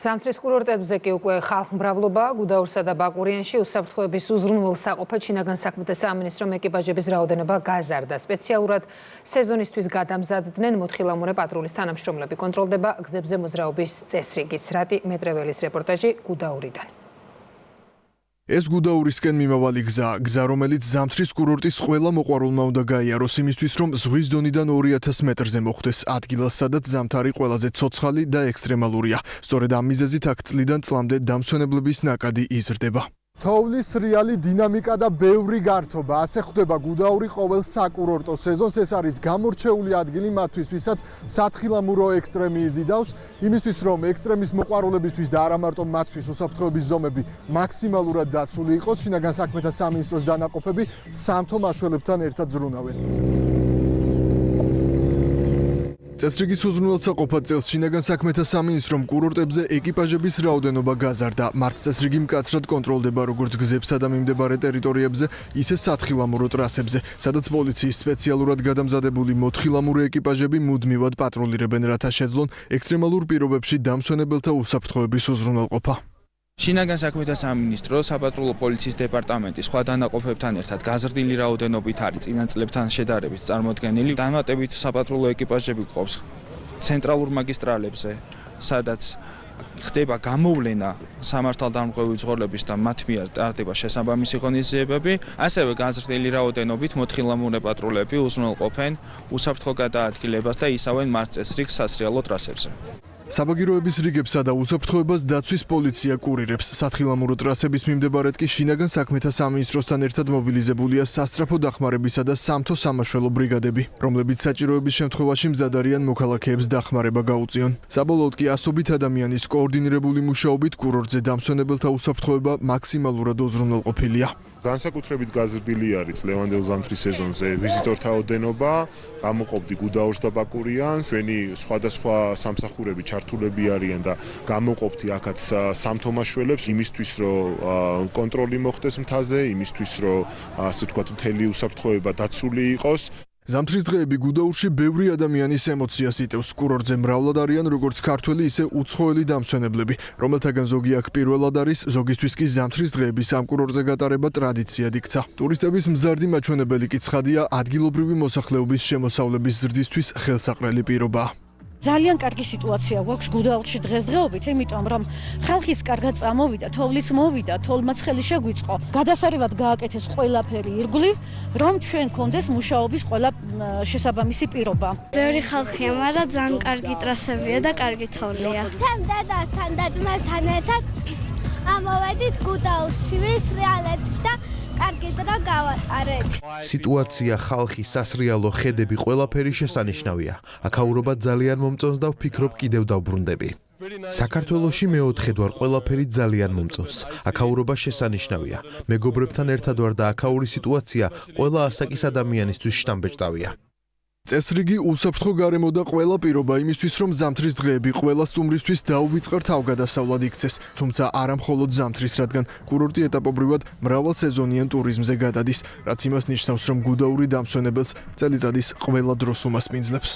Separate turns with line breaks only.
ზამთრის კურორტებზე კი უკვე ხალხმრავლობა გუდაურსა და ბაკურიანში უსაფრთხოების უზრუნველ საყოფად შინაგან საქმეთა სამინისტრომ ეკიპაჟების რაოდენობა გაზარდა. სპეციალურად სეზონისთვის გადამზადდნენ მოთხილამურე პატრულის თანამშრომლები. კონტროლდება გზებზე მოძრაობის წესრიგიც. რატი მეტრეველის რეპორტაჟი გუდაურიდან.
ეს გუდაურისკენ მიმავალი გზა, რომელიც ზამთრის კურორტის ყველა მოყვარულმა უნდა გაიაროს იმისთვის, რომ ზღვის დონიდან 2000 მეტრზე მოხვდეს ადგილას, სადაც ზამთარი ყველაზე ცოცხალი და ექსტრემალურია. სწორედ ამ მიზეზით აქ წლიდან წლამდე დამსვენებლების ნაკადი იზრდება. თოვლის რეალი დინამიკა და ბევრი გართობა. ასე ხდება გუდაური ყოველ საკურორტო სეზონს. ეს არის გამორჩეული ადგილი მათთვის, ვისაც სათხილამურო ექსტრემი იზიდავს, იმისთვის რომ ექსტრემის მოყვარულებისთვის და არა მარტო მათთვის უსაფრთხოების ზომები მაქსიმალურად დაცული იყოს, შინაგან საქმეთა სამინისტროს დანაყოფები სამთო მაშველებთან ერთად ზრუნავენ. წესრიგის უზრუნველსაყოფად წელს შინაგან საქმეთა სამინისტრომ კურორტებზე ეკიპაჟების რაოდენობა გაზარდა. მართლწესრიგი მკაცრად კონტროლდება როგორც გზებსა და მიმდებარე ტერიტორიებზე, ისე სათხილამურო ტრასებზე, სადაც პოლიციის სპეციალურად გადამზადებული მოთხილამურე ეკიპაჟები მუდმივად პატრულირებენ, რათა შეძლონ ექსტრემალურ პირობებში დამსვენებელთა უსაფრთხოების უზრუნველყოფა.
შინაგან საქმეთა სამინისტრო, საპატრულო პოლიციის დეპარტამენტი სხვა დანაყოფებთან ერთად გაზრდილი რაოდენობით არის წინა წლებთან შედარებით წარმოდგენილი. დამატებით საპატრულო ეკიპაჟები გყავს ცენტრალურ მაგისტრალებზე, სადაც ხდება გამოვლენა სამართალდამღები ძღოლების და მათ მიერ ტარდება შესაბამისი ღონისძიებები. ასევე გაზრდილი რაოდენობით მოთხილამურე პატრულები უზრუნველყოფენ უსაფრთხო გადაადგილებას და ისავენ მარცხწესრიგ სასრიალო ტრასებზე.
საბაგიროების რიგებსა და უსაფრთხოებას დაცვის პოლიცია კურირებს. სათხილამურო ტრასების მიმდებარედ კი შინაგან საქმეთა სამინისტროსთან ერთად მობილიზებულია სასწრაფო დახმარებისა და სამთო სამაშველო ბრიგადები, რომლებიც საჭიროების შემთხვევაში მზად არიან მოქალაქეებს დახმარება გაუწიონ. საბოლოოდ კი ასობით ადამიანის კოორდინირებული მუშაობით კურორტზე დამსვენებელთა უსაფრთხოება მაქსიმალურად უზრუნველყოფილია.
განსაკუთრებით გაზრდილი არის ლევანდელ ზამთრის სეზონზე ვიზიტორთა ოდენობა, გამოყოფდი გუდაურს და ბაკურიანს, ჩვენი სხვადასხვა სამსახურები ჩართულები არიან და გამოყოფდი აქაც სამთო მაშველებს იმისთვის, რომ კონტროლი მოხდეს მთაზე, იმისთვის, რომ ასე ვთქვათ, მთელი უსაფრთხოება დაცული იყოს.
ზამთრის დღეები გუდაურში ბევრი ადამიანის ემოციას იტევს. კურორტზე მრავლად არიან როგორც ქართველი, ისე უცხოელი დამსვენებლები, რომელთაგან ზოგი აქ პირველად არის, ზოგისთვის კი ზამთრის დღეების ამ კურორტზე გატარება ტრადიციად იქცა. ტურისტების მზარდი მაჩვენებელი კი ცხადია ადგილობრივი მოსახლეობის შემოსავლების ზრდისთვის ხელსაყრელი პირობაა.
ძალიან კარგი სიტუაცია გვაქვს გუდაურში დღესდღეობით, იმიტომ რომ ხალხის კარგად წამოვიდა, თოვლიც მოვიდა, თოლმაც ხელი შეგვიწყო. გადასარევად გააკეთეს ყველაფერი ირგვლივ, რომ ჩვენ გქონდეს მუშაობის ყველა შესაბამისი პირობა.
ბევრი ხალხია, მაგრამ ძალიან კარგი ტრასებია და კარგი თოვლია.
ჩემ დედასთან და ძმებთან ერთად ამოვედით გუდაურში ვისრიალეთ და კარგი დრო გავატარეთ.
სიტუაცია, ხალხი, სასრიალო ხედები ყველაფერი შესანიშნავია. აქაურობა ძალიან მომწონს და ვფიქრობ კიდევ დავბრუნდები. საქართველოში მეოთხედ ვარ, ყველაფერი ძალიან მომწონს. აქაურობა შესანიშნავია. მეგობრებთან ერთად ვარ და აქაური სიტუაცია ყველა ასაკის ადამიანისთვის შთამბეჭდავია.
წესრიგი უსაფრთხო გარემო და ყველა პირობა იმისთვის, რომ ზამთრის დღეები ყველა სტუმრისთვის დაუვიწყარ თავგადასავლად იქცეს. თუმცა არა მხოლოდ ზამთრის, რადგან კურორტი ეტაპობრივად მრავალსეზონიან ტურიზმზე გადადის, რაც იმას ნიშნავს, რომ გუდაური დამსვენებელს წელიწადის ყველა დროს უმასპინძლებს.